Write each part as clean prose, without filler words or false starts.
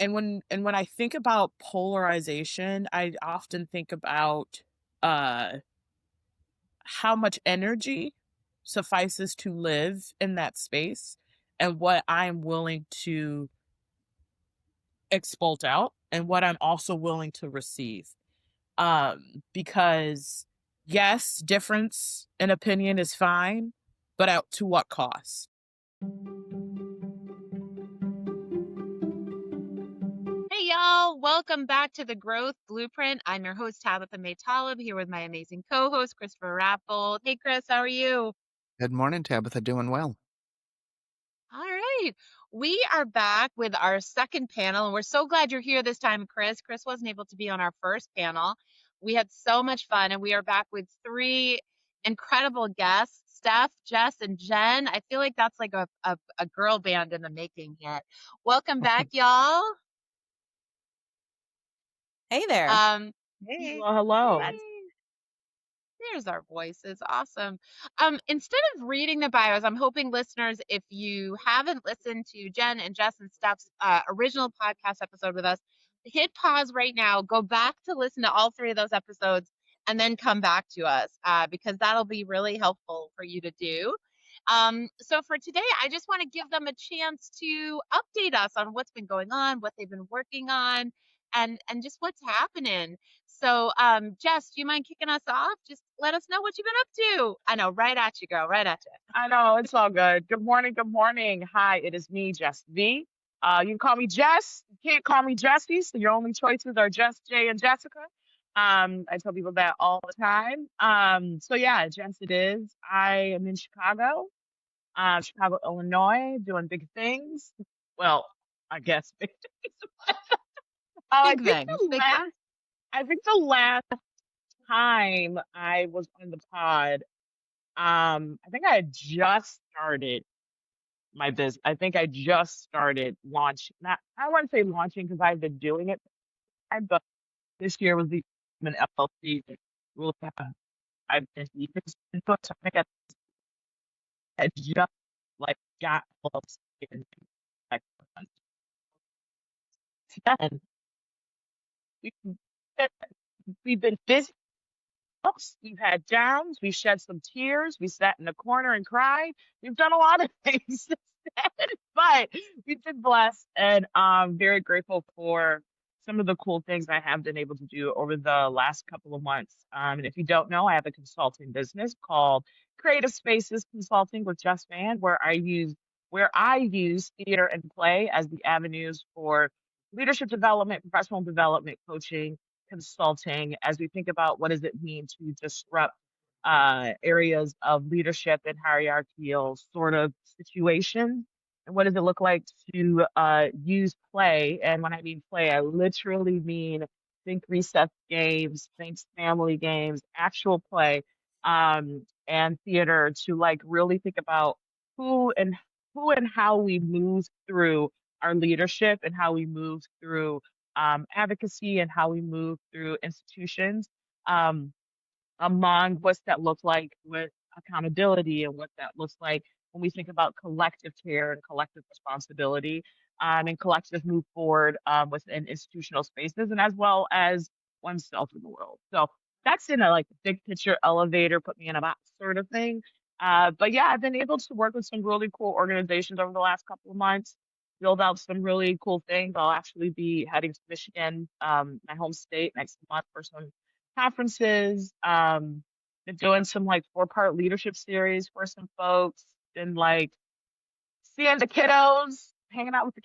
And when I think about polarization, I often think about uh how much energy suffices to live in that space and what I'm willing to expult out and what I'm also willing to receive. Because yes, difference in opinion is fine, but out to what cost? Hey y'all, welcome back to the Growth Blueprint. I'm your host, Tabitha May-Tolub, here with my amazing co-host, Christopher Rappold. Hey Chris, how are you? Good morning, Tabitha. Doing well. All right. We are back with our second panel, and we're so glad you're here this time, Chris. Chris wasn't able to be on our first panel. We had so much fun, and we are back with three incredible guests, Steph, Jess, and Jen. I feel like that's like a girl band in the making here. Welcome back, y'all. Hey there. Um, Hello, Yay. hello. There's our voices. Awesome. Instead of reading the bios, I'm hoping listeners, if you haven't listened to Jen and Jess and Steph's original podcast episode with us, hit pause right now, go back to listen to all three of those episodes, and then come back to us because that'll be really helpful for you to do. So for today, I just want to give them a chance to update us on what's been going on, what they've been working on, and just what's happening. So, Jess, do you mind kicking us off? Just let us know what you've been up to. I know, right at you, girl, right at you. I know, it's all good. Good morning, good morning. Hi, it is me, Jess V. You can call me Jess. You can't call me Jessie, so your only choices are Jess, Jay, and Jessica. I tell people that all the time. So yeah, Jess it is. I am in Chicago, Chicago, Illinois, doing big things. Well, I guess big things. I Big think things, the big things. last, I think the last time I was on the pod, I think I had just started my business. I think I just started launch. Not, I don't want to say launching because I've been doing it, but this year was the an LLC. We'll have- I've been so I think I had just like got LLC in like and we've we've been busy. Ups, we've had downs, we've shed some tears, we sat in a corner and cried. We've done a lot of things since then, but we've been blessed and I'm very grateful for some of the cool things I have been able to do over the last couple of months. And if you don't know, I have a consulting business called Creative Spaces Consulting with Jess Vann, where I use theater and play as the avenues for leadership development, professional development, coaching, consulting as we think about what does it mean to disrupt areas of leadership and hierarchical sort of situations, and what does it look like to use play. And when I mean play, I literally mean think recess games, think family games, actual play, and theater to like really think about who and who and how we move through our leadership and how we move through advocacy and how we move through institutions, um, among what's that look like with accountability and what that looks like when we think about collective care and collective responsibility, and collective move forward within institutional spaces and as well as oneself in the world. So that's in a like big picture elevator, put me in a box sort of thing. But yeah, I've been able to work with some really cool organizations over the last couple of months, build out some really cool things. I'll actually be heading to Michigan, my home state, next month for some conferences. Been doing some like 4-part leadership series for some folks. Been like seeing the kiddos, hanging out with the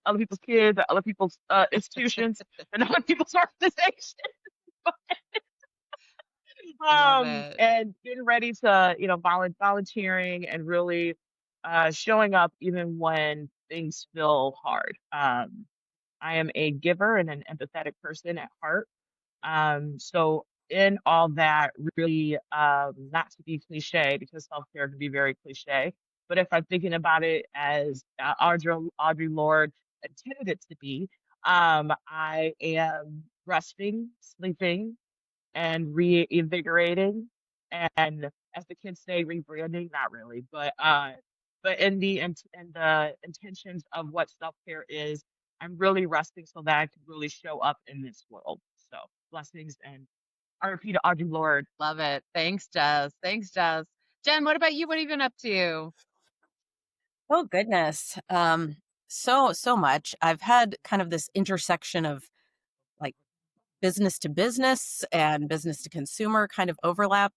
other people's kids, other people's institutions, and other people's organizations. Love it. And getting ready to, volunteering and really showing up even when things feel hard. I am a giver and an empathetic person at heart. So in all that, really, not to be cliche because self-care can be very cliche, but if I'm thinking about it as Audre Lorde intended it to be, I am resting, sleeping, and reinvigorating, and as the kids say, rebranding. Not really, but but in the intentions of what self-care is, I'm really resting so that I can really show up in this world. So blessings and RP to Audre Lorde. Love it. Thanks, Jess. Thanks, Jess. Jen, what about you? What have you been up to? Oh goodness. So much. I've had kind of this intersection of like business to business and business to consumer kind of overlap.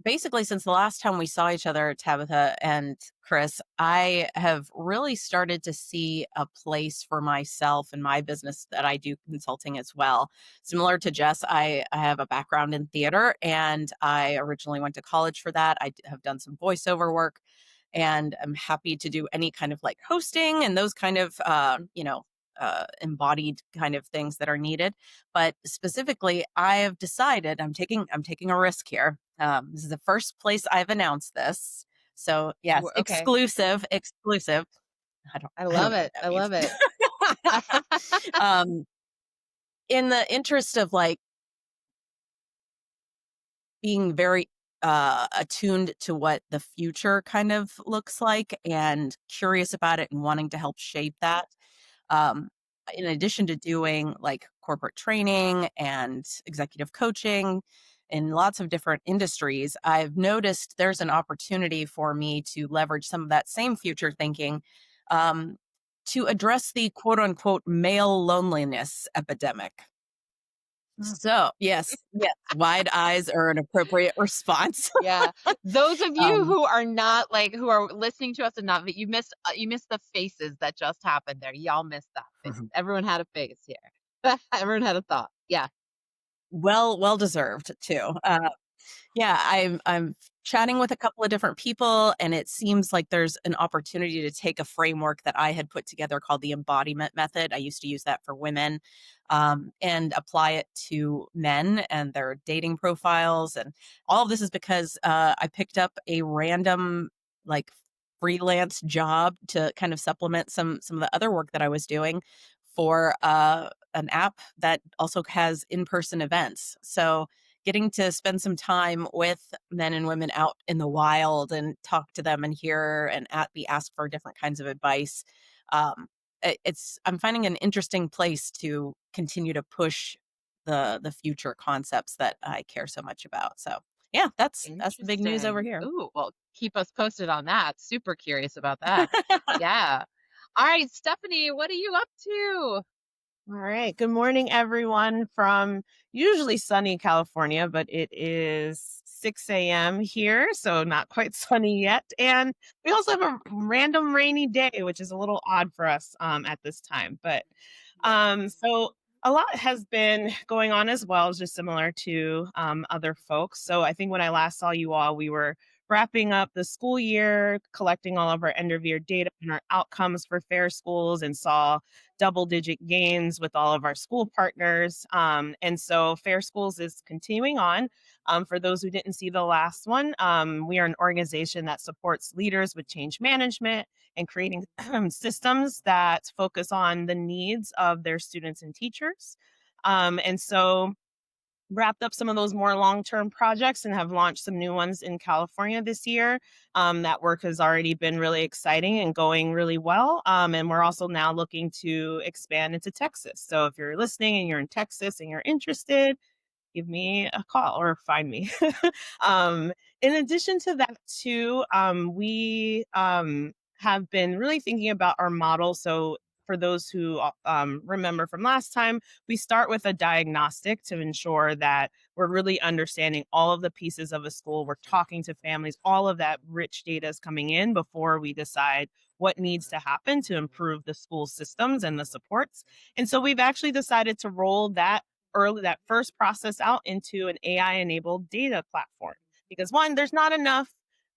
Basically, since the last time we saw each other, Tabitha and Chris, I have really started to see a place for myself and my business that I do consulting as well. Similar to Jess, I have a background in theater and I originally went to college for that. I have done some voiceover work and I'm happy to do any kind of like hosting and those kind of, embodied kind of things that are needed. But specifically, I have decided I'm taking a risk here. This is the first place I've announced this. So yes, Okay. exclusive. I I love don't know it. what I love it. that means. In the interest of like being very attuned to what the future kind of looks like and curious about it and wanting to help shape that. Um, in addition to doing like corporate training and executive coaching in lots of different industries, I've noticed there's an opportunity for me to leverage some of that same future thinking um, to address the quote unquote male loneliness epidemic. So, yes, wide eyes are an appropriate response. Yeah. Those of you Um, who are not like who are listening to us and not you missed the faces that just happened there. Y'all missed that. Everyone had a face here. Everyone had a thought. Yeah. well deserved too. Yeah, I'm chatting with a couple of different people, and it seems like there's an opportunity to take a framework that I had put together called the embodiment method. I used to use that for women, and apply it to men and their dating profiles. And all of this is because I picked up a random like freelance job to kind of supplement some of the other work that I was doing for an app that also has in-person events. So getting to spend some time with men and women out in the wild and talk to them and hear and be asked for different kinds of advice. Um, I'm finding an interesting place to continue to push the future concepts that I care so much about. So yeah, that's the big news over Interesting. here. Ooh, well, keep us posted on that. Super curious about that. Yeah. All right, Stephanie, what are you up to? All right. Good morning, everyone from usually sunny California, but it is 6 a.m. here, so not quite sunny yet. And we also have a random rainy day, which is a little odd for us at this time. But so a lot has been going on as well, just similar to other folks. So I think when I last saw you all, we were wrapping up the school year, collecting all of our end of year data and our outcomes for fair schools, and saw double-digit gains with all of our school partners. And so Fair Schools is continuing on. For those who didn't see the last one, we are an organization that supports leaders with change management and creating systems that focus on the needs of their students and teachers. And so wrapped up some of those more long-term projects and have launched some new ones in California this year. That work has already been really exciting and going really well. And we're also now looking to expand into Texas. So if you're listening and you're in Texas and you're interested, give me a call or find me. um, in addition to that, too, we have been really thinking about our model. So for those who remember from last time, we start with a diagnostic to ensure that we're really understanding all of the pieces of a school. We're talking to families, all of that rich data is coming in before we decide what needs to happen to improve the school systems and the supports. And so we've actually decided to roll that first process out into an AI enabled data platform. Because one, there's not enough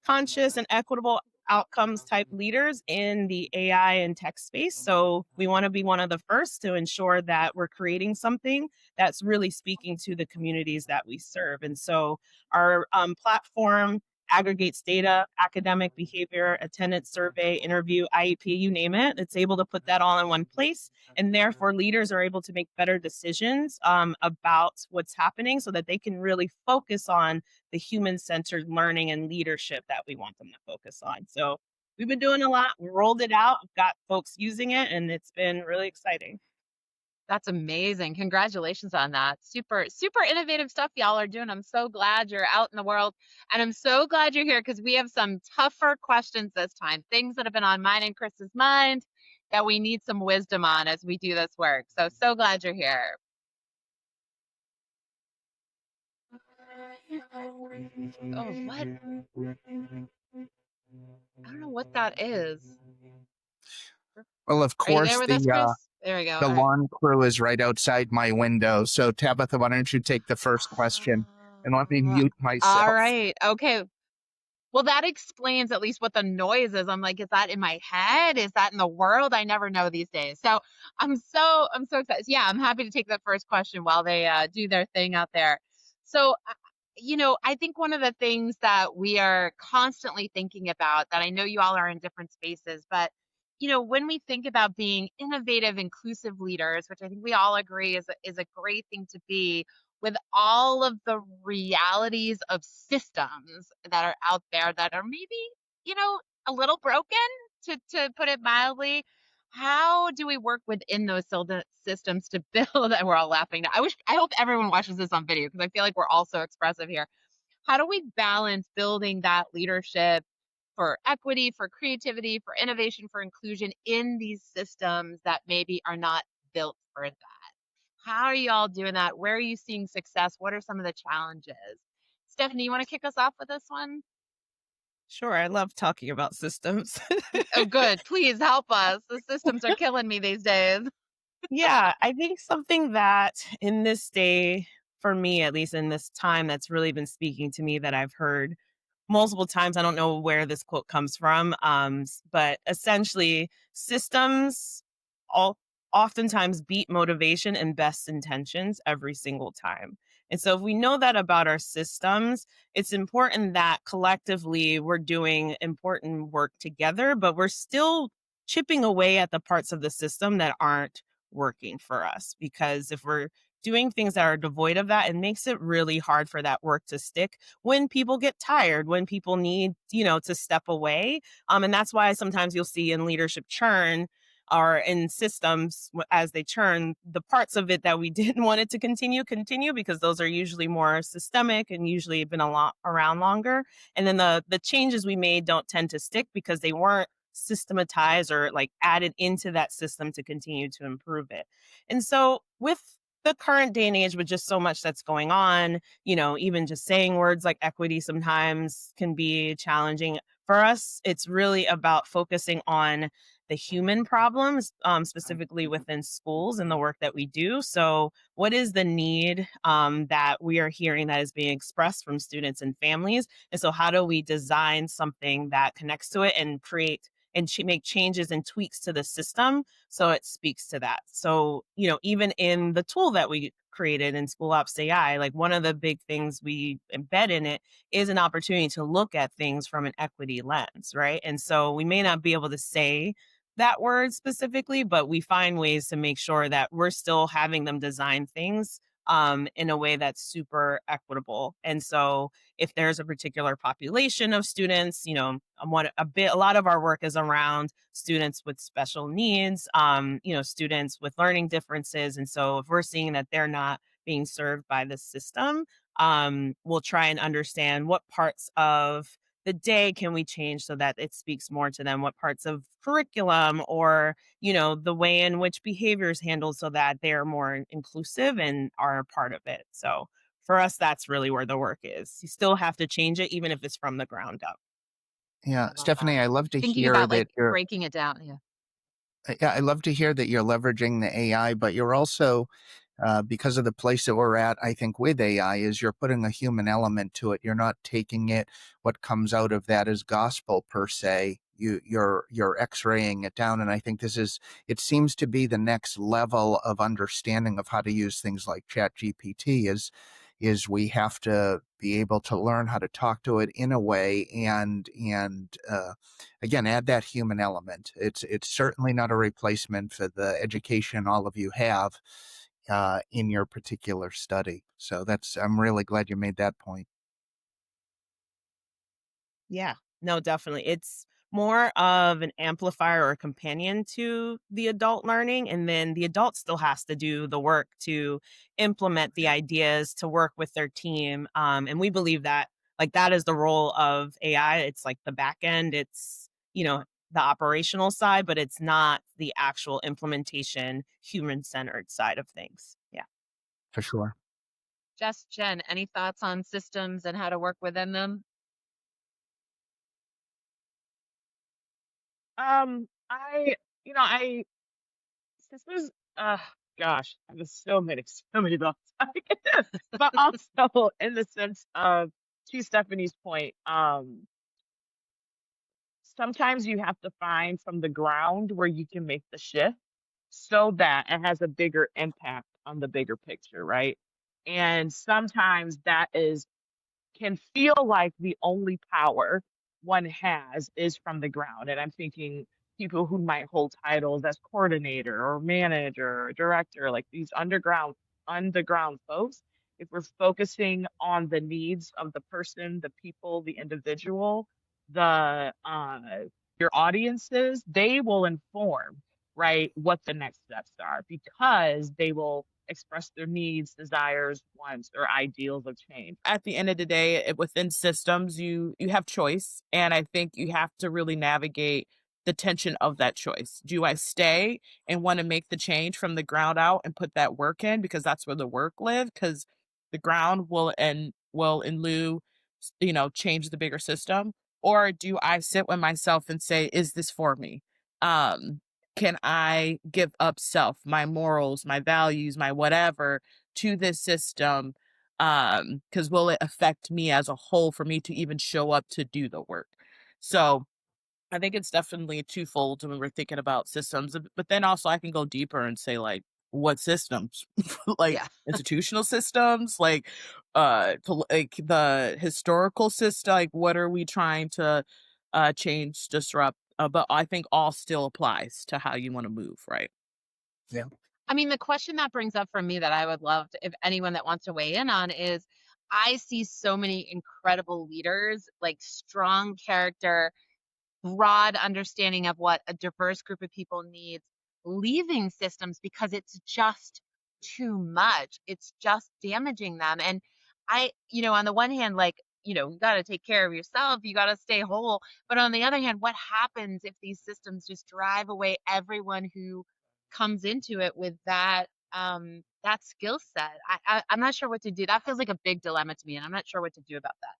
conscious and equitable outcomes type leaders in the AI and tech space. So we want to be one of the first to ensure that we're creating something that's really speaking to the communities that we serve. And so our platform aggregates data, academic behavior, attendance survey, interview, IEP, you name it. It's able to put that all in one place. And therefore, leaders are able to make better decisions about what's happening so that they can really focus on the human centered learning and leadership that we want them to focus on. So we've been doing a lot. We rolled it out, got folks using it, and it's been really exciting. That's amazing. Congratulations on that. Super, super innovative stuff y'all are doing. I'm so glad you're out in the world. And I'm so glad you're here because we have some tougher questions this time, things that have been on mine and Chris's mind that we need some wisdom on as we do this work. So, so glad you're here. Oh, what? I don't know what that is. Well, of Are you there course, with us, Chris? There we go. the All right. lawn crew is right outside my window. So, Tabitha, why don't you take the first question and let me mute All myself? right. Okay. Well, that explains at least what the noise is. I'm like, is that in my head? Is that in the world? I never know these days. So I'm so excited. Yeah, I'm happy to take the first question while they do their thing out there. So, I think one of the things that we are constantly thinking about that I know you all are in different spaces, but when we think about being innovative, inclusive leaders, which I think we all agree is a great thing to be, with all of the realities of systems that are out there that are maybe, a little broken, to put it mildly. How do we work within those systems to build? And we're all laughing now. I hope everyone watches this on video because I feel like we're all so expressive here. How do we balance building that leadership for equity, for creativity, for innovation, for inclusion in these systems that maybe are not built for that? How are y'all doing that? Where are you seeing success? What are some of the challenges? Stephanie, you want to kick us off with this one? Sure, I love talking about systems. Oh, good. Please help us. The systems are killing me these days. Yeah, I think something that in this day, for me, at least in this time, that's really been speaking to me that I've heard multiple times. I don't know where this quote comes from, but essentially, systems all oftentimes beat motivation and best intentions every single time. And so, if we know that about our systems, it's important that collectively we're doing important work together, but we're still chipping away at the parts of the system that aren't working for us. Because if we're doing things that are devoid of that, it makes it really hard for that work to stick when people get tired, when people need, to step away. And that's why sometimes you'll see in leadership churn or in systems as they churn, the parts of it that we didn't want it to continue because those are usually more systemic and usually been a lot around longer. And then the changes we made don't tend to stick because they weren't systematized or like added into that system to continue to improve it. And so with the current day and age, with just so much that's going on, even just saying words like equity sometimes can be challenging. For us, it's really about focusing on the human problems, specifically within schools and the work that we do. So, what is the need that we are hearing that is being expressed from students and families? And so, how do we design something that connects to it and create and make changes and tweaks to the system so it speaks to that? So, even in the tool that we created in School Ops AI, like one of the big things we embed in it is an opportunity to look at things from an equity lens, right? And so we may not be able to say that word specifically, but we find ways to make sure that we're still having them design things in a way that's super equitable. And so if there's a particular population of students, a lot of our work is around students with special needs, students with learning differences. And so if we're seeing that they're not being served by the system, we'll try and understand what parts of the day can we change so that it speaks more to them, what parts of curriculum or the way in which behavior is handled so that they're more inclusive and are a part of it. So for us, that's really where the work is. You still have to change it even if it's from the ground up. Yeah, I love that. Stephanie, I love to Thinking hear about that like you're. breaking it down. Yeah. Yeah, I love to hear that you're leveraging the AI, but you're also, because of the place that we're at, I think with AI is you're putting a human element to it. You're not taking it, what comes out of that as gospel per se. You're X-raying it down, and I think it seems to be the next level of understanding of how to use things like ChatGPT is we have to be able to learn how to talk to it in a way and again add that human element. It's certainly not a replacement for the education all of you have in your particular study. So I'm really glad you made that point. Yeah, no, definitely. It's more of an amplifier or companion to the adult learning. And then the adult still has to do the work to implement the ideas, to work with their team. And we believe that like that is the role of AI. It's like the back end. It's, the operational side, but it's not the actual implementation, human centered side of things. Yeah. For sure. Jess, Jen, any thoughts on systems and how to work within them? I, I systems. Gosh, there's so many thoughts. But also in the sense of to Stephanie's point, sometimes you have to find from the ground where you can make the shift so that it has a bigger impact on the bigger picture, right? And sometimes that is can feel like the only power one has is from the ground. And I'm thinking people who might hold titles as coordinator or manager or director, like these underground folks. If we're focusing on the needs of the person, the people, the individual, the your audiences, they will inform, right, what the next steps are because they will express their needs, desires, wants, or ideals of change. At the end of the day, within systems, you have choice, and I think you have to really navigate the tension of that choice. Do I stay and want to make the change from the ground out and put that work in because that's where the work live? Because the ground will in lieu, change the bigger system, or do I sit with myself and say, is this for me? Um, can I give up self, my morals, my values, my whatever to this system? Because will it affect me as a whole for me to even show up to do the work? So I think it's definitely twofold when we're thinking about systems, but then also I can go deeper and say like, what systems? Like Yeah. institutional systems, like like the historical system, like what are we trying to change, disrupt? But I think all still applies to how you want to move, right? Yeah. I mean, the question that brings up for me that I would love to, if anyone that wants to weigh in on is I see so many incredible leaders, like strong character, broad understanding of what a diverse group of people needs, leaving systems because it's just too much. It's just damaging them. And on the one hand, like, you got to take care of yourself, you got to stay whole. But on the other hand, what happens if these systems just drive away everyone who comes into it with that skill set? I'm not sure what to do. That feels like a big dilemma to me, and I'm not sure what to do about that.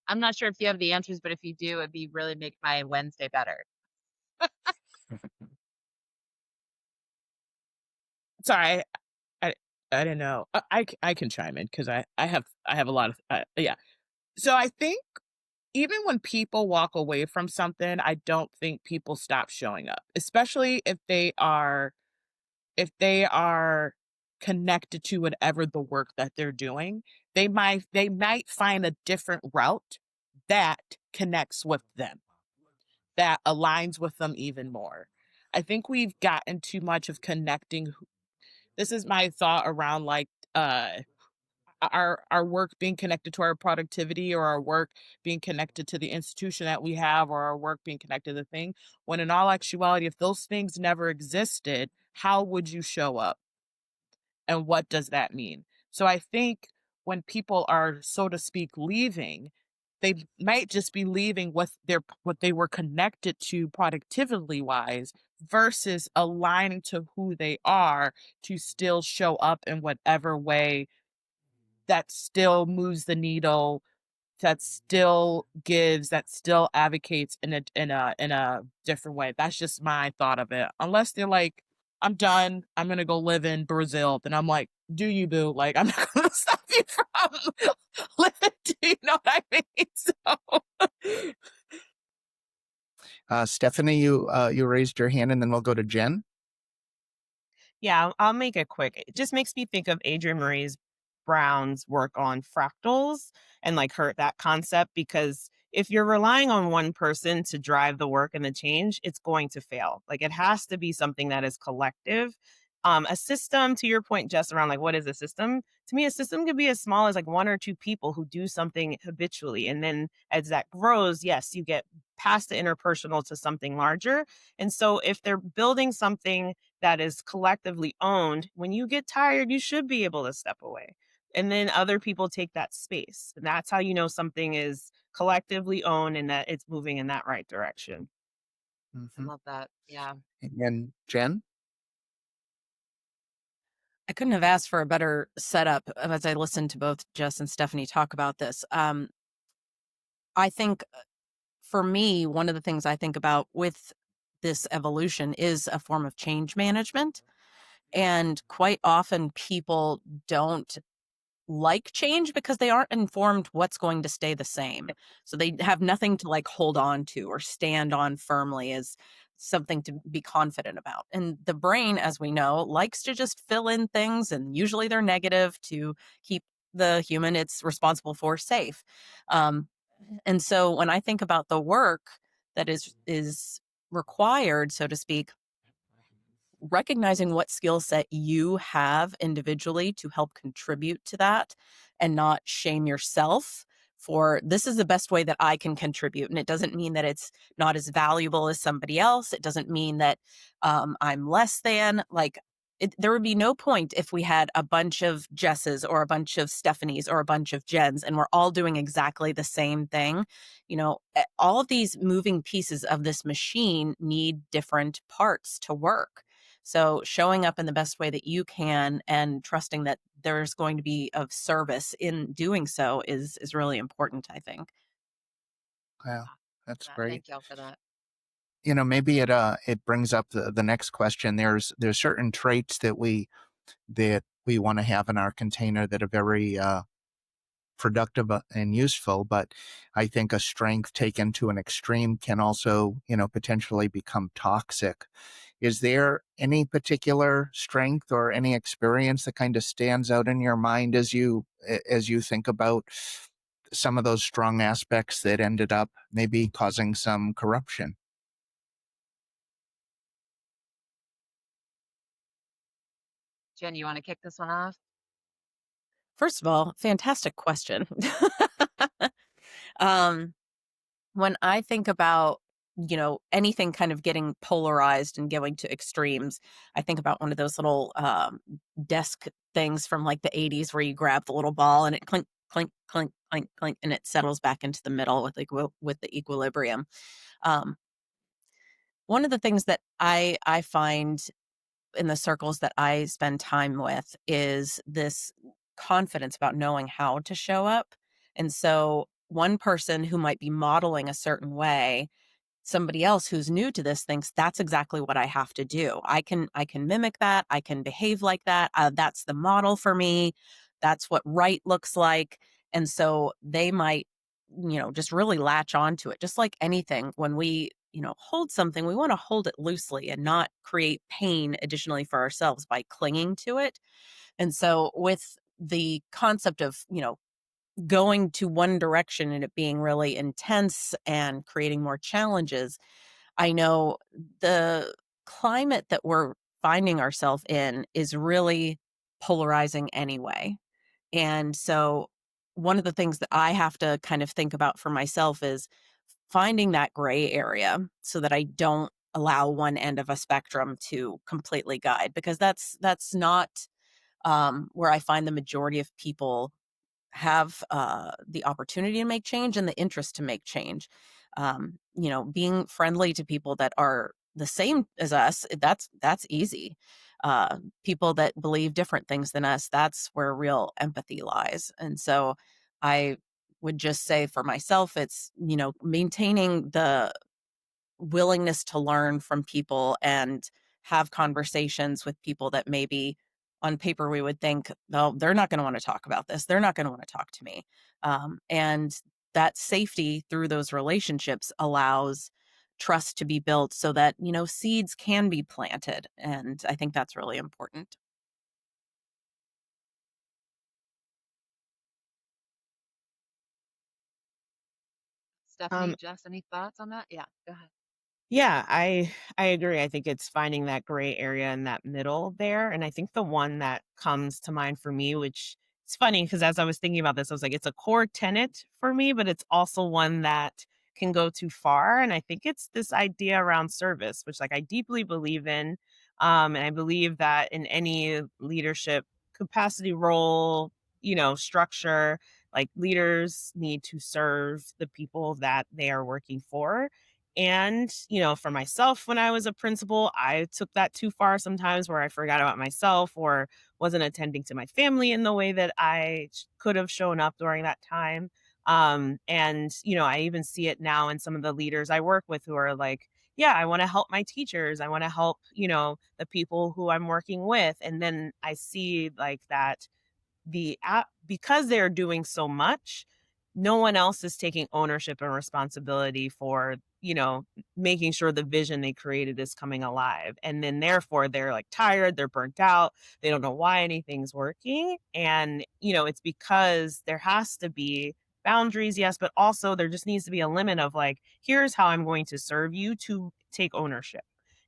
I'm not sure if you have the answers, but if you do, it'd be really make my Wednesday better. Sorry, I I didn't know. I can chime in because I have a lot of yeah. So I think even when people walk away from something, I don't think people stop showing up, especially if they are connected to whatever the work that they're doing. They might find a different route that connects with them, that aligns with them even more. I think we've gotten too much of connecting. This is my thought around like our work being connected to our productivity or our work being connected to the institution that we have or our work being connected to the thing, when in all actuality, if those things never existed, how would you show up and what does that mean? So I think when people are, so to speak, leaving, they might just be leaving what they were connected to productivity wise versus aligning to who they are to still show up in whatever way that still moves the needle, that still gives, that still advocates in a different way. That's just my thought of it. Unless they're like, I'm done, I'm gonna go live in Brazil, then I'm like, do you boo? Like I'm not gonna stop you from living. Do you know what I mean? So Stephanie, you raised your hand, and then we'll go to Jen. Yeah, I'll make it quick. It just makes me think of Adrienne Marie's Brown's work on fractals and like that concept, because if you're relying on one person to drive the work and the change, it's going to fail. Like it has to be something that is collective. A system, to your point, Jess, around like, what is a system? To me, a system could be as small as like one or two people who do something habitually. And then as that grows, yes, you get past the interpersonal to something larger. And so if they're building something that is collectively owned, when you get tired, you should be able to step away. And then other people take that space. And that's how you know something is collectively owned and that it's moving in that right direction. I Hmm. love that. Yeah. And Jen? I couldn't have asked for a better setup as I listened to both Jess and Stephanie talk about this. I think for me, one of the things I think about with this evolution is a form of change management. And quite often people don't like change because they aren't informed what's going to stay the same. So they have nothing to like hold on to or stand on firmly as something to be confident about. And the brain, as we know, likes to just fill in things, and usually they're negative to keep the human it's responsible for safe. Um, and so when I think about the work that is required, so to speak, recognizing what skill set you have individually to help contribute to that and not shame yourself for this is the best way that I can contribute. And it doesn't mean that it's not as valuable as somebody else. It doesn't mean that I'm less than. Like, there would be no point if we had a bunch of Jesses or a bunch of Stephanies or a bunch of Jens and we're all doing exactly the same thing. All of these moving pieces of this machine need different parts to work. So showing up in the best way that you can and trusting that there's going to be of service in doing so is really important, I think. Wow, that's great. Thank y'all for that. Maybe it brings up the next question. There's certain traits that we want to have in our container that are very productive and useful, but I think a strength taken to an extreme can also, potentially become toxic. Is there any particular strength or any experience that kind of stands out in your mind as you think about some of those strong aspects that ended up maybe causing some corruption? Jen, you want to kick this one off? First of all, fantastic question. um, when I think about, anything kind of getting polarized and going to extremes, I think about one of those little desk things from like the 80s where you grab the little ball and it clink, clink, clink, clink, clink, and it settles back into the middle with the equilibrium. Um, One of the things that I find in the circles that I spend time with is this confidence about knowing how to show up. And so one person who might be modeling a certain way, somebody else who's new to this thinks that's exactly what I have to do. I can mimic that. I can behave like that. That's the model for me. That's what right looks like. And so they might, just really latch onto it. Just like anything, when we, hold something, we want to hold it loosely and not create pain additionally for ourselves by clinging to it. And so with the concept of, going to one direction and it being really intense and creating more challenges, I know the climate that we're finding ourselves in is really polarizing anyway. And so one of the things that I have to kind of think about for myself is finding that gray area so that I don't allow one end of a spectrum to completely guide, because that's not where I find the majority of people have the opportunity to make change and the interest to make change. Being friendly to people that are the same as us, that's easy. People that believe different things than us, that's where real empathy lies. And so I would just say for myself, it's, maintaining the willingness to learn from people and have conversations with people that maybe on paper we would think, no, they're not going to want to talk about this. They're not going to want to talk to me. And that safety through those relationships allows trust to be built so that, seeds can be planted. And I think that's really important. Stephanie, Um, Jess, any thoughts on that? Yeah, go ahead. Yeah, I agree. I think it's finding that gray area in that middle there. And I think the one that comes to mind for me, which it's funny because as I was thinking about this, I was like, it's a core tenet for me, but it's also one that can go too far. And I think it's this idea around service, which like I deeply believe in. And I believe that in any leadership capacity role, structure, like leaders need to serve the people that they are working for. And, for myself, when I was a principal, I took that too far sometimes where I forgot about myself or wasn't attending to my family in the way that could have shown up during that time. And, I even see it now in some of the leaders I work with who are like, yeah, I want to help my teachers. I want to help, the people who I'm working with. And then I see like that the app because they're doing so much, no one else is taking ownership and responsibility for, making sure the vision they created is coming alive. And then therefore they're like tired, they're burnt out, they don't know why anything's working. And, it's because there has to be boundaries, yes, but also there just needs to be a limit of like, here's how I'm going to serve you to take ownership.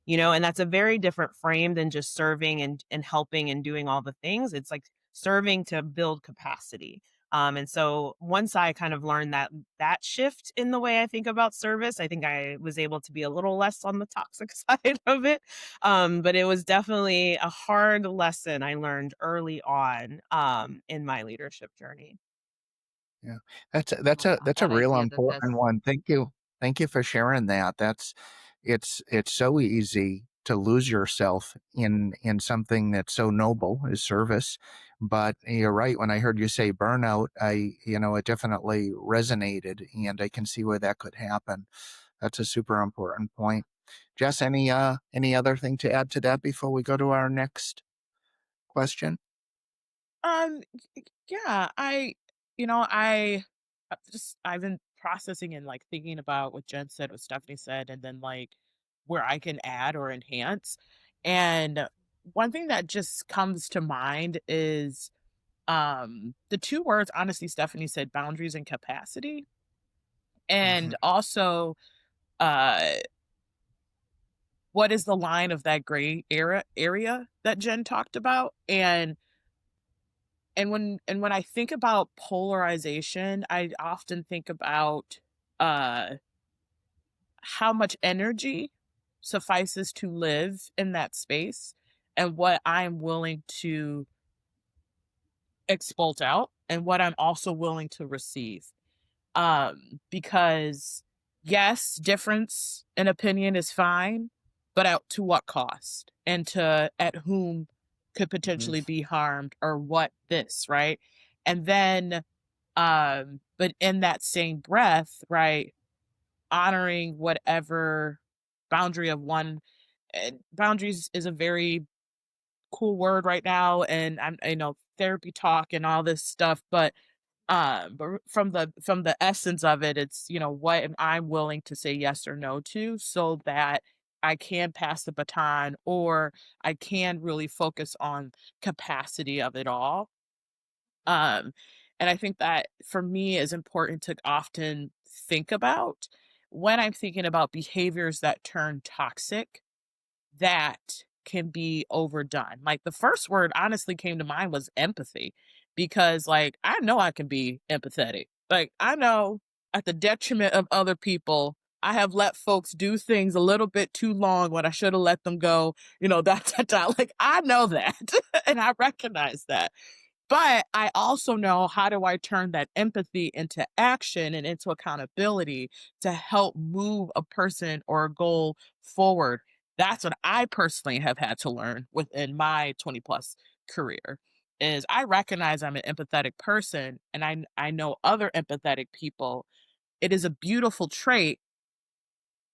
And that's a very different frame than just serving and helping and doing all the things. It's like serving to build capacity. And so once I kind of learned that shift in the way I think about service, I think I was able to be a little less on the toxic side of it. But it was definitely a hard lesson I learned early on in my leadership journey. Yeah. Love That's a that real idea that important one. Thank you. Thank you for sharing that. It's so easy to lose yourself in something that's so noble as service. But you're right. When I heard you say burnout, it definitely resonated, and I can see where that could happen. That's a super important point. Jess, any other thing to add to that before we go to our next question? Yeah, I've been processing and like thinking about what Jen said, what Stephanie said, and then like where I can add or enhance. And one thing that just comes to mind is the two words, honestly, Stephanie said boundaries and capacity. Hmm. And also uh what is the line of that gray area that Jen talked about? And when I think about polarization, I often think about uh how much energy suffices to live in that space and what I'm willing to expult out and what I'm also willing to receive. Because yes, difference in opinion is fine, but to what cost? And to at whom could Hmm. potentially be harmed or what this, right? And then but in that same breath, right, honoring whatever boundary of one and boundaries is a very cool word right now, and I know therapy talk and all this stuff, but from the essence of it, it's, what am I willing to say yes or no to so that I can pass the baton or I can really focus on capacity of it all. Um, and I think that for me is important to often think about when I'm thinking about behaviors that turn toxic that can be overdone. Like the first word honestly came to mind was empathy because like I know I can be empathetic. Like I know at the detriment of other people, I have let folks do things a little bit too long when I should have let them go, that. Like I know that and I recognize that. But I also know how do I turn that empathy into action and into accountability to help move a person or a goal forward. That's what I personally have had to learn within my 20 plus career is I recognize I'm an empathetic person and I know other empathetic people. It is a beautiful trait.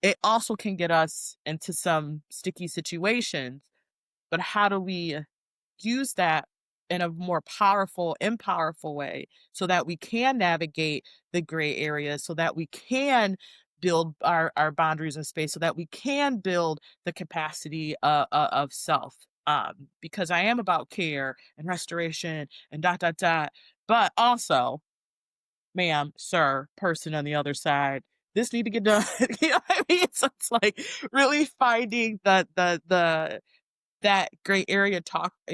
It also can get us into some sticky situations, but how do we use that in a more powerful, empowerful way so that we can navigate the gray areas, so that we can build our boundaries in space, so that we can build the capacity of self. Because I am about care and restoration and dot, dot, dot. But also, ma'am, sir, person on the other side, this need to get done. You know what I mean? So it's like really finding that gray area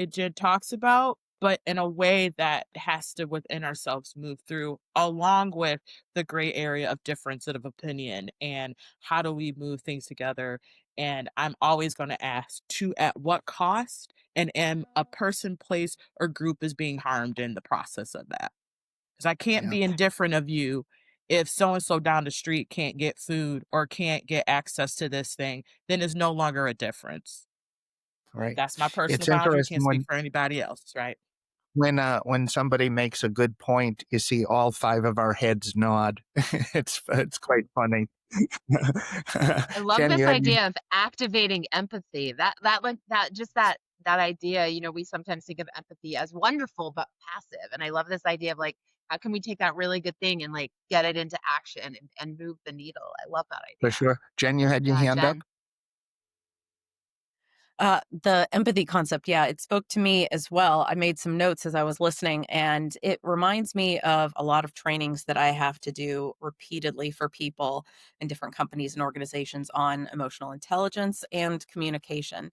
Jen talks about, but in a way that has to within ourselves move through, along with the gray area of difference of opinion and how do we move things together. And I'm always going to ask to at what cost, and am a person, place, or group is being harmed in the process of that? Because I can't Yeah, be indifferent of you if so and so down the street can't get food or can't get access to this thing, then it's no longer a difference. right. That's my personal It's boundary, can't interesting speak for anybody else, right? when somebody makes a good point, you see all five of our heads nod. It's quite funny. I love Jen, this you had idea of activating empathy. That like that just that idea, we sometimes think of empathy as wonderful but passive. And I love this idea of like how can we take that really good thing and like get it into action and move the needle. I love that for idea. sure. Jen, you had your Yeah, hand up. Jen. The empathy concept, yeah, it spoke to me as well. I made some notes as I was listening, and it reminds me of a lot of trainings that I have to do repeatedly for people in different companies and organizations on emotional intelligence and communication.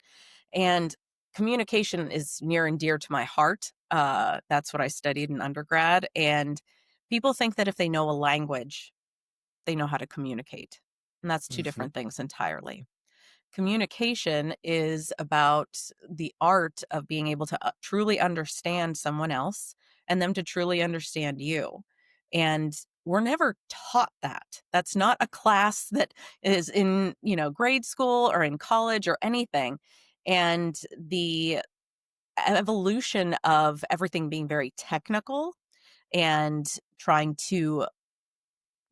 And communication is near and dear to my heart. That's what I studied in undergrad. And people think that if they know a language, they know how to communicate. And that's two Mhm. different things entirely. Communication is about the art of being able to truly understand someone else and them to truly understand you. And we're never taught that. That's not a class that is in, grade school or in college or anything. And the evolution of everything being very technical and trying to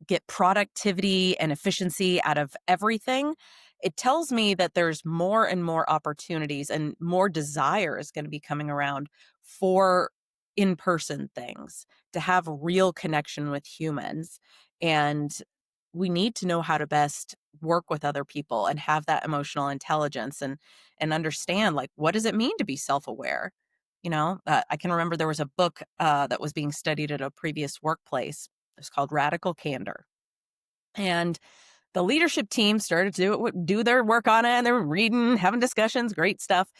get productivity and efficiency out of everything, it tells me that there's more and more opportunities and more desire is going to be coming around for in-person things, to have real connection with humans. And we need to know how to best work with other people and have that emotional intelligence and understand, like, what does it mean to be self-aware? I can remember there was a book that was being studied at a previous workplace. It's called Radical Candor. And the leadership team started to do their work on it, and they were reading, having discussions, great stuff.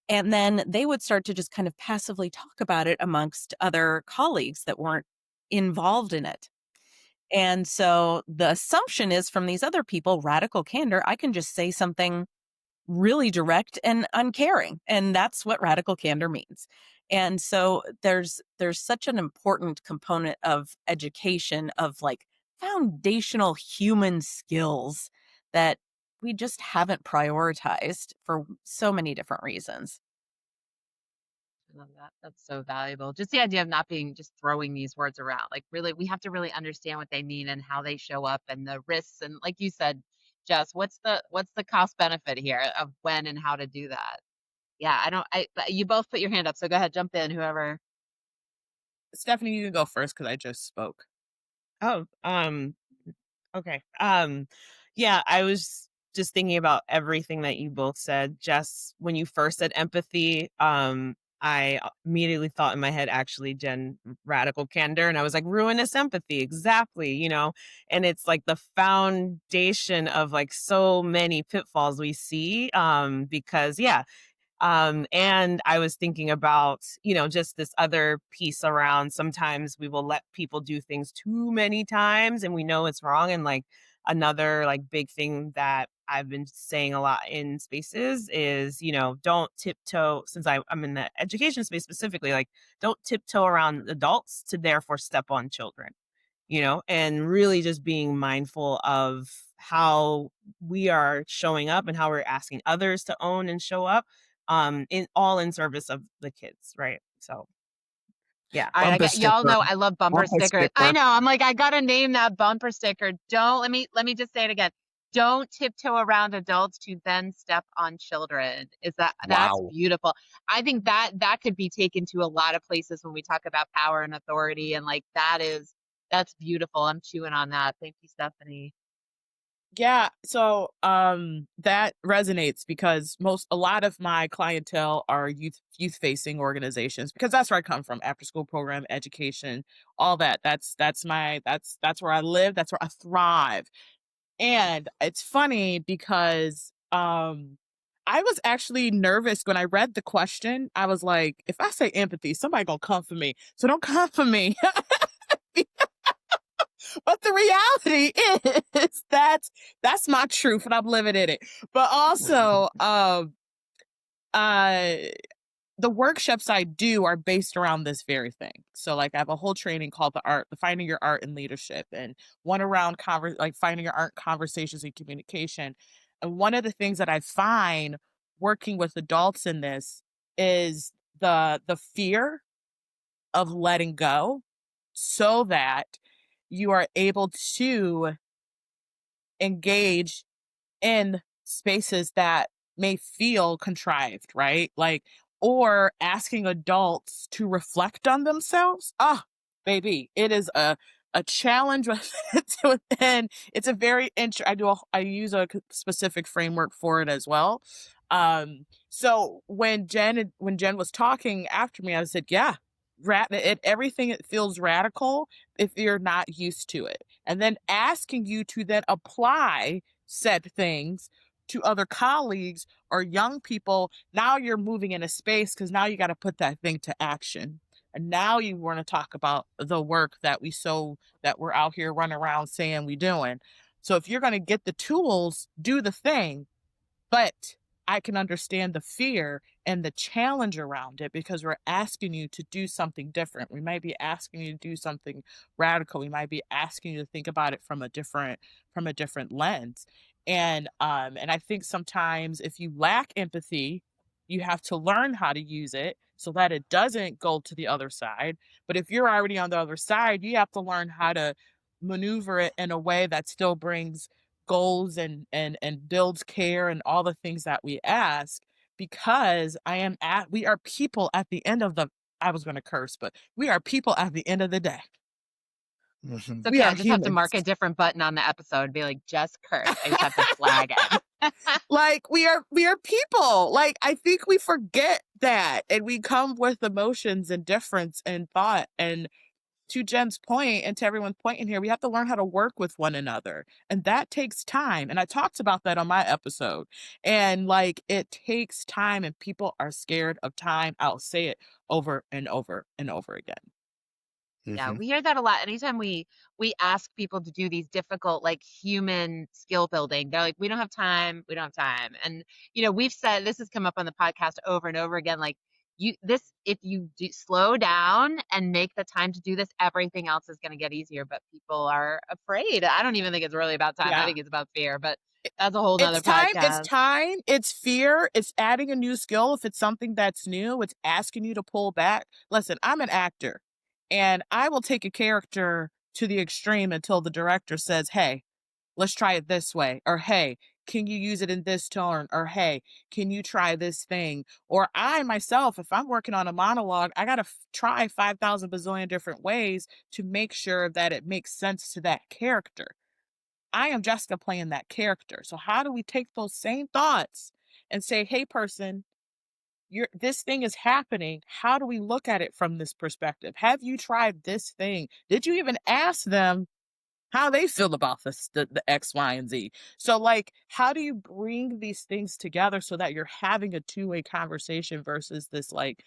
And then they would start to just kind of passively talk about it amongst other colleagues that weren't involved in it. And so the assumption is from these other people, radical candor, I can just say something really direct and uncaring, and that's what radical candor means. And so there's such an important component of education of like foundational human skills that we just haven't prioritized for so many different reasons. I love that. That's so valuable. Just the idea of not being just throwing these words around. Like really, we have to really understand what they mean and how they show up and the risks. And like you said, Jess, what's the cost benefit here of when and how to do that? Yeah, but you both put your hand up, so go ahead, jump in, whoever. Stephanie, you can go first because I just spoke. Oh, okay. Yeah, I was just thinking about everything that you both said. Jess, when you first said empathy, I immediately thought in my head, actually, Jen, radical candor. And I was like, ruinous empathy. Exactly. And it's like the foundation of like so many pitfalls we see. Because yeah, and I was thinking about, just this other piece around sometimes we will let people do things too many times and we know it's wrong. And like another like big thing that I've been saying a lot in spaces is, don't tiptoe, since I'm in the education space specifically, like don't tiptoe around adults to therefore step on children, and really just being mindful of how we are showing up and how we're asking others to own and show up, in service of the kids, right? So yeah. All right, Bumper y'all sticker. know I love bumper Bumper stickers. I sticker. know. I'm like, I gotta name that bumper sticker. Don't let me just say it again. Don't tiptoe around adults to then step on children. That's Wow. beautiful. I think that could be taken to a lot of places when we talk about power and authority, and like that's beautiful. I'm chewing on that. Thank you, Stephanie. Yeah, so that resonates because a lot of my clientele are youth facing organizations because that's where I come from, after school program, education, all that. That's where I live, that's where I thrive. And it's funny because I was actually nervous when I read the question. I was like, if I say empathy, somebody gonna come for me. So don't come for me. But the reality is that's my truth and I'm living in it. But also, uh the workshops I do are based around this very thing. So like I have a whole training called the finding your art in leadership, and one around like finding your art conversations and communication. And one of the things that I find working with adults in this is the fear of letting go so that you are able to engage in spaces that may feel contrived, right? Like, or asking adults to reflect on themselves. Ah, baby, it is a challenge within. It's a very I use a specific framework for it as well. So when Jen was talking after me, I said, yeah, everything it feels radical if you're not used to it, and then asking you to then apply said things to other colleagues or young people. Now you're moving in a space because now you got to put that thing to action. And now you want to talk about the work that we're out here running around saying we doing. So if you're going to get the tools, do the thing, but I can understand the fear and the challenge around it because we're asking you to do something different. We might be asking you to do something radical. We might be asking you to think about it from a different lens. And I think sometimes if you lack empathy, you have to learn how to use it so that it doesn't go to the other side. But if you're already on the other side, you have to learn how to maneuver it in a way that still brings goals and builds care and all the things that we ask, because we are people at the end of the I was going to curse, but we are people at the end of the day. It's Mhm. okay. We I are just have to humans. mark a different button on the episode. Be like, just curse. I just have to flag it. Like we are people. Like I think we forget that, and we come with emotions and difference and thought. And to Jen's point and to everyone's point in here, we have to learn how to work with one another. And that takes time. And I talked about that on my episode. And like it takes time, and people are scared of time. I'll say it over and over and over again. Yeah, Mhm. we hear that a lot. Anytime we ask people to do these difficult, like, human skill building, they're like, we don't have time, we don't have time. And we've said this has come up on the podcast over and over again, like, if you do slow down and make the time to do this, everything else is going to get easier. But people are afraid. I don't even think it's really about time. I Yeah. think it's about fear. But that's a whole nother It's time, podcast. it's fear, it's adding a new skill. If it's something that's new, it's asking you to pull back. Listen, I'm an actor, and I will take a character to the extreme until the director says, hey, let's try it this way. Or, hey, can you use it in this tone? Or, hey, can you try this thing? Or I myself, if I'm working on a monologue, I got to try 5,000 bazillion different ways to make sure that it makes sense to that character. I am Jessica playing that character. So how do we take those same thoughts and say, hey, person, this thing is happening. How do we look at it from this perspective? Have you tried this thing? Did you even ask them how they feel about the X, Y, and Z? So like, how do you bring these things together so that you're having a two-way conversation versus this like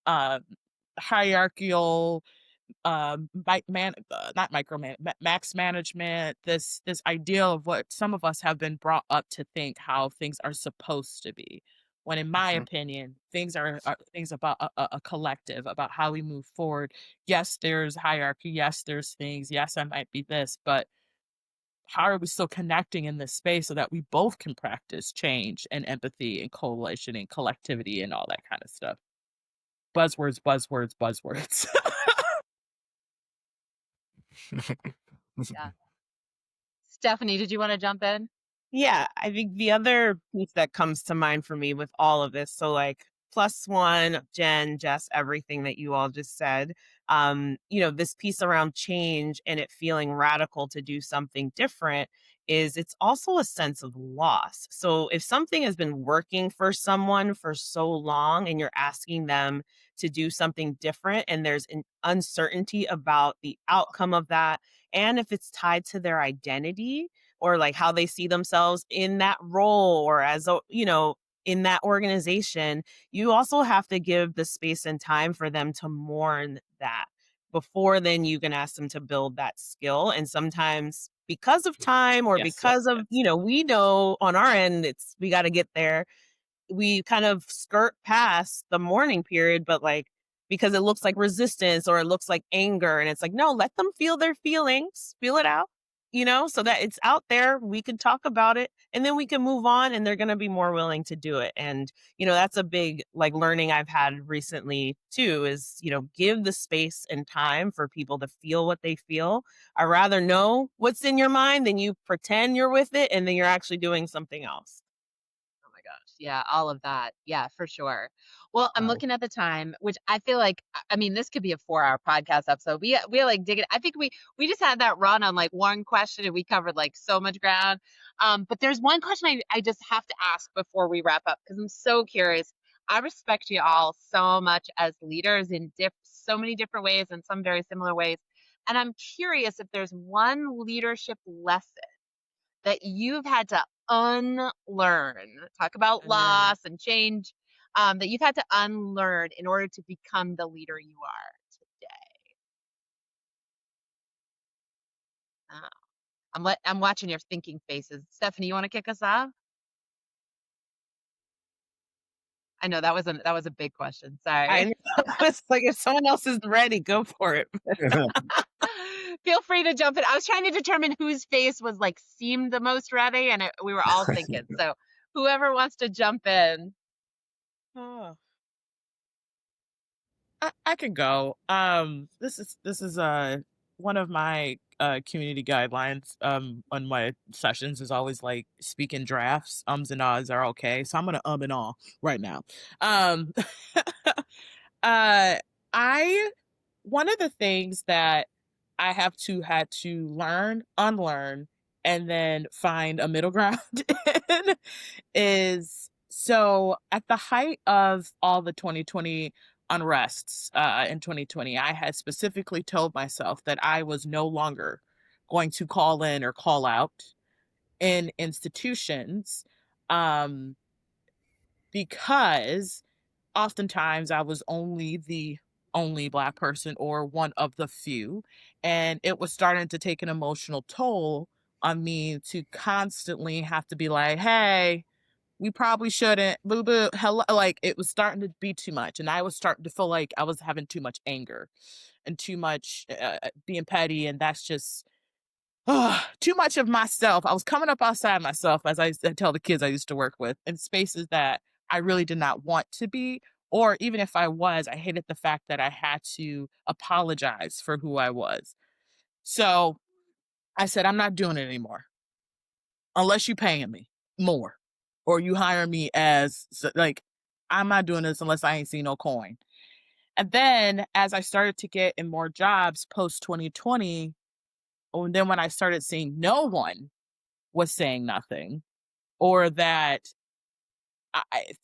uh, hierarchical not microman max management, this idea of what some of us have been brought up to think how things are supposed to be, when in my Mhm. opinion things are things about a collective, about how we move forward. Yes, there's hierarchy, yes there's things, yes I might be this, but how are we still connecting in this space so that we both can practice change and empathy and coalition and collectivity and all that kind of stuff? Buzzwords, buzzwords, buzzwords. Yeah. Stephanie, did you want to jump in? Yeah, I think the other piece that comes to mind for me with all of this, so like +1, Jen, Jess, everything that you all just said, this piece around change and it feeling radical to do something different is it's also a sense of loss. So if something has been working for someone for so long and you're asking them to do something different and there's an uncertainty about the outcome of that, and if it's tied to their identity, or like how they see themselves in that role or as a, in that organization, you also have to give the space and time for them to mourn that before then you can ask them to build that skill. And sometimes because of time or Yes, yes, because of, yes. we know on our end, we got to get there, we kind of skirt past the mourning period, but like because it looks like resistance or it looks like anger. And it's like, no, let them feel their feelings, feel it out, so that it's out there. We can talk about it and then we can move on and they're going to be more willing to do it. And, that's a big like learning I've had recently too is, give the space and time for people to feel what they feel. I rather know what's in your mind than you pretend you're with it and then you're actually doing something else. Oh my gosh. Yeah, all of that. Yeah, for sure. Well, I'm Wow. looking at the time, which I feel like I mean, this could be a 4-hour podcast episode. We like digging. I think we just had that run on like one question and we covered like so much ground. But there's one question I just have to ask before we wrap up because I'm so curious. I respect you all so much as leaders in so many different ways and some very similar ways. And I'm curious if there's one leadership lesson that you've had to unlearn, talk about Mm. loss and change, that you've had to unlearn in order to become the leader you are today. Uh, I'm watching your thinking faces. Stephanie, you want to kick us off? I know that was a big question. I Sorry. know. It's like if someone else is ready, go for it. Feel free to jump in. I was trying to determine whose face was like seemed the most ready, and we were all thinking. So whoever wants to jump in. Oh. I can go. This is one of my community guidelines on my sessions is always like speak in drafts. Ums and ahs are okay. So I'm gonna and ah right now. Um uh I one of the things that I had to learn, unlearn, and then find a middle ground in is so at the height of all the 2020 unrests in 2020, I had specifically told myself that I was no longer going to call in or call out in institutions um, because oftentimes I was only the only Black person or one of the few. And it was starting to take an emotional toll on me to constantly have to be like, hey, we probably shouldn't, boo boo, hello. Like it was starting to be too much. And I was starting to feel like I was having too much anger and too much being petty. And that's just too much of myself. I was coming up outside myself, as I tell the kids I used to work with, in spaces that I really did not want to be. Or even if I was, I hated the fact that I had to apologize for who I was. So I said, I'm not doing it anymore unless you paying me more or you hire me as like, I'm not doing this unless I ain't seen no coin. And then as I started to get in more jobs post 2020, and then when I started seeing no one was saying nothing or that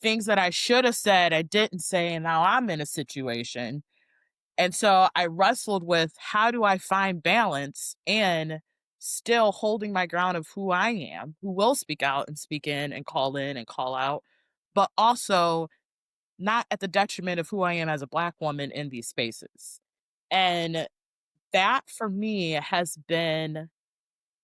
things that I should have said, I didn't say. And now I'm in a situation. And so I wrestled with how do I find balance and still holding my ground of who I am, who will speak out and speak in and call out, but also not at the detriment of who I am as a Black woman in these spaces. And that for me has been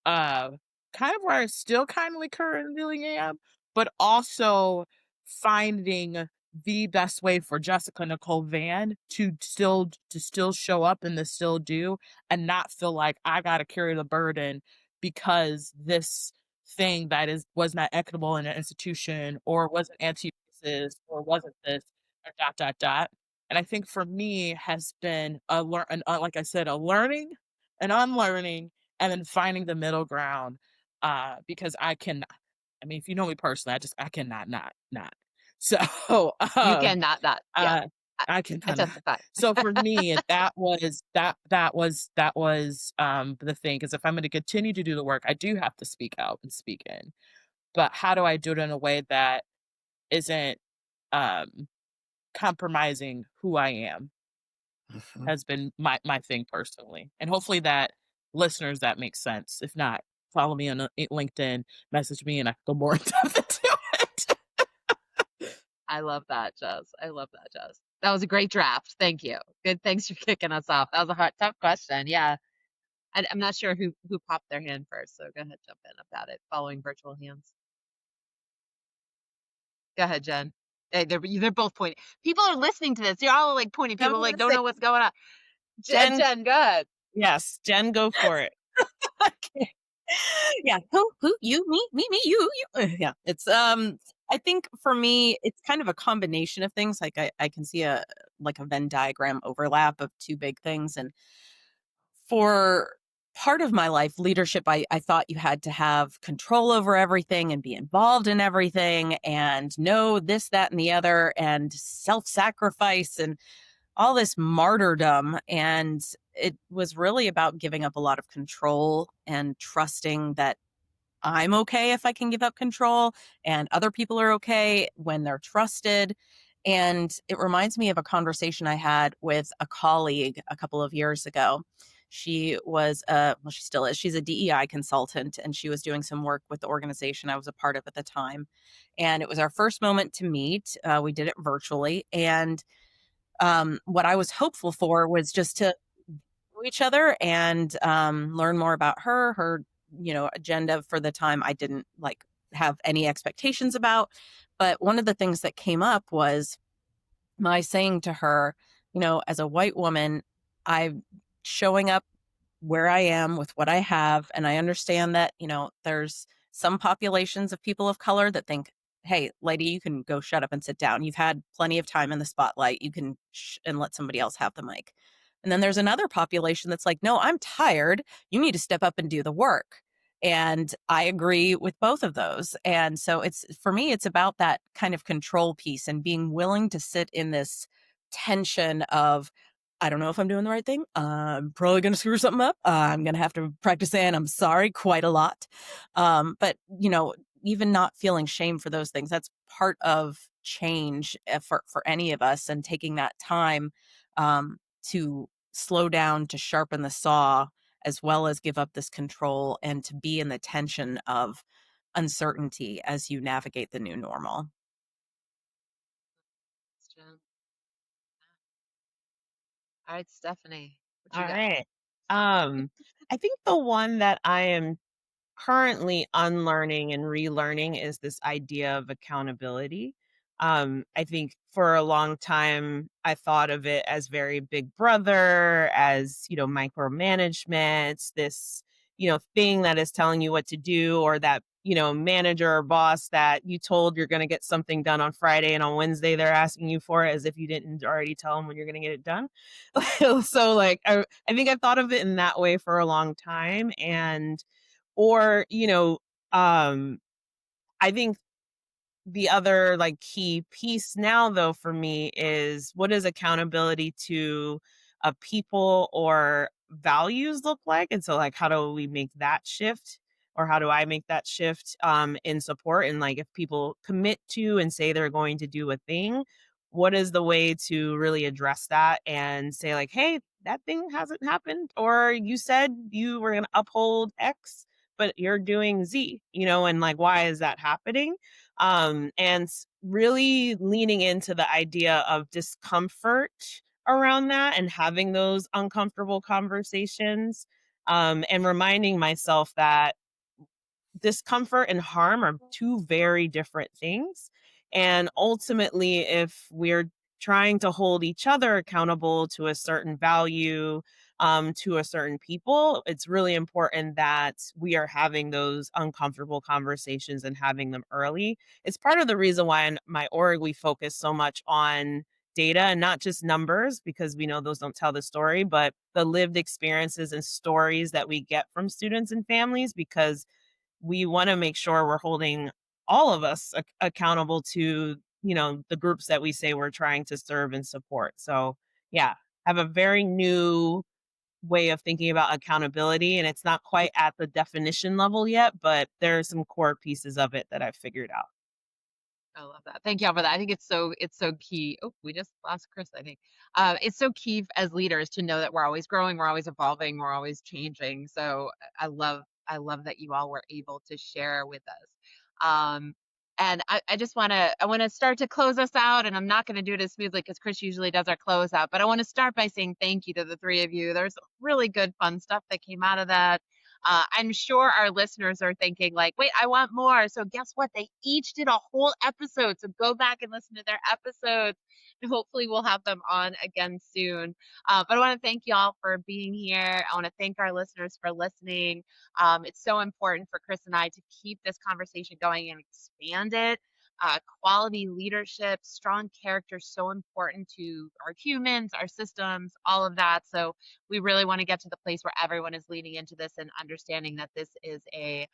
uh kind of where I still kind of currently am, but also finding the best way for Jessica Nicole Vann to still show up and to still do and not feel like I gotta carry the burden because this thing that was not equitable in an institution or wasn't anti-racist or wasn't this or dot dot dot. And I think for me has been like I said, a learning, an unlearning, and then finding the middle ground because I mean if you know me personally I cannot not so You um cannot that. Yeah, uh I, I I cannot not. testify. So for me that was the thing because if I'm going to continue to do the work I do have to speak out and speak in, but how do I do it in a way that isn't um compromising who I am Mhm. has been my thing personally, and hopefully that listeners that makes sense. If not, follow me on LinkedIn, message me, and I can go more in depth into it. I love that, Jess. I love that, Jess. That was a great draft. Thank you. Good. Thanks for kicking us off. That was a tough question. Yeah. I'm not sure who popped their hand first, so go ahead, jump in about it. Following virtual hands. Go ahead, Jen. Hey, they're both pointing. People are listening to this. You're all like pointing. I was People like gonna don't say, know what's going on. Jen, Jen, go ahead. yes, Jen, go for it. Okay. Yeah. Who, you, me, you. Yeah. It's, I think for me, it's kind of a combination of things. Like I can see like a Venn diagram overlap of two big things. And for part of my life, leadership, I thought you had to have control over everything and be involved in everything and know this, that, and the other, and self-sacrifice and all this martyrdom. And it was really about giving up a lot of control and trusting that I'm okay if I can give up control and other people are okay when they're trusted. And it reminds me of a conversation I had with a colleague a couple of years ago. She was well, she still is. She's a DEI consultant, and she was doing some work with the organization I was a part of at the time. And it was our first moment to meet. We did it virtually. And what I was hopeful for was just to know each other and learn more about her, agenda for the time I didn't like have any expectations about. But one of the things that came up was my saying to her, as a white woman, I'm showing up where I am with what I have. And I understand that, there's some populations of people of color that think, hey, lady, you can go shut up and sit down. You've had plenty of time in the spotlight. You can and let somebody else have the mic. And then there's another population that's like, no, I'm tired. You need to step up and do the work. And I agree with both of those. And so it's, for me, it's about that kind of control piece and being willing to sit in this tension of, I don't know if I'm doing the right thing. I'm probably going to screw something up. I'm going to have to practice saying I'm sorry quite a lot. But, even not feeling shame for those things, that's part of change for any of us, and taking that time to slow down, to sharpen the saw, as well as give up this control and to be in the tension of uncertainty as you navigate the new normal. Jen. All right, Stephanie, what All you got? right. I think the one that I am currently unlearning and relearning is this idea of accountability. I think for a long time, I thought of it as very big brother, as, micromanagement, this, thing that is telling you what to do, or that, manager or boss that you told you're going to get something done on Friday and on Wednesday they're asking you for it as if you didn't already tell them when you're going to get it done. So like, I think I've thought of it in that way for a long time. And or, I think the other like key piece now though for me is, what does accountability to a people or values look like? And so like, how do we make that shift, or how do I make that shift in support? And like, if people commit to and say they're going to do a thing, what is the way to really address that and say like, hey, that thing hasn't happened, or you said you were going to uphold X but you're doing Z, and like, why is that happening? And really leaning into the idea of discomfort around that and having those uncomfortable conversations, and reminding myself that discomfort and harm are two very different things. And ultimately, if we're trying to hold each other accountable to a certain value, to a certain people, it's really important that we are having those uncomfortable conversations and having them early. It's part of the reason why in my org we focus so much on data and not just numbers, because we know those don't tell the story, but the lived experiences and stories that we get from students and families, because we want to make sure we're holding all of us accountable to, the groups that we say we're trying to serve and support. So yeah, have a very new way of thinking about accountability, and it's not quite at the definition level yet, but there are some core pieces of it that I've figured out. I love that. Thank y'all for that. I think it's so key. Oh, we just lost Chris, I think. It's so key as leaders to know that we're always growing, we're always evolving, we're always changing. So I I love that you all were able to share with us. And I just I want to start to close us out, and I'm not going to do it as smoothly because Chris usually does our closeout, but I want to start by saying thank you to the three of you. There's really good, fun stuff that came out of that. I'm sure our listeners are thinking like, wait, I want more. So guess what? They each did a whole episode. So go back and listen to their episodes, and hopefully we'll have them on again soon. But I want to thank y'all for being here. I want to thank our listeners for listening. It's so important for Chris and I to keep this conversation going and expand it. Quality leadership, strong character, so important to our humans, our systems, all of that. So we really want to get to the place where everyone is leaning into this and understanding that this is a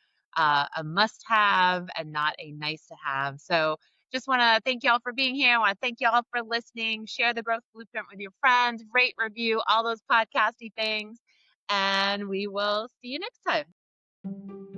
must-have and not a nice-to-have. So just want to thank y'all for being here. I want to thank y'all for listening. Share the Growth Blueprint with your friends, rate, review, all those podcasty things. And we will see you next time.